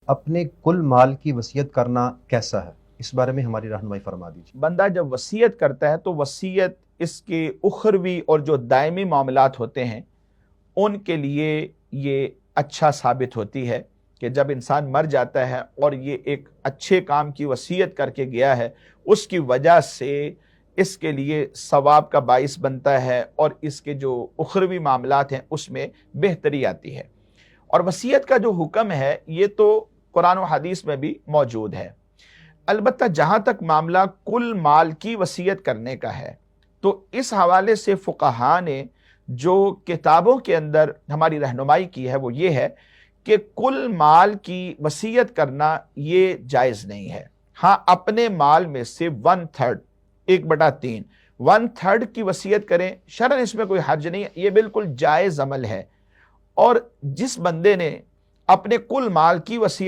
اپنے کل مال کی وصیت کرنا کیسا ہے، اس بارے میں ہماری رہنمائی فرما دیجیے۔ بندہ جب وصیت کرتا ہے تو وصیت اس کے اخروی اور جو دائمی معاملات ہوتے ہیں ان کے لیے یہ اچھا ثابت ہوتی ہے کہ جب انسان مر جاتا ہے اور یہ ایک اچھے کام کی وصیت کر کے گیا ہے، اس کی وجہ سے اس کے لیے ثواب کا باعث بنتا ہے اور اس کے جو اخروی معاملات ہیں اس میں بہتری آتی ہے۔ اور وصیت کا جو حکم ہے یہ تو قرآن و حدیث میں بھی موجود ہے، البتہ جہاں تک معاملہ کل مال کی وصیت کرنے کا ہے تو اس حوالے سے فقہاء نے جو کتابوں کے اندر ہماری رہنمائی کی ہے وہ یہ ہے کہ کل مال کی وصیت کرنا یہ جائز نہیں ہے۔ ہاں، اپنے مال میں سے 1/3 1/3 1/3 کی وصیت کریں، شرعاً اس میں کوئی حرج نہیں ہے، یہ بالکل جائز عمل ہے۔ اور جس بندے نے اپنے کل مال کی وصیت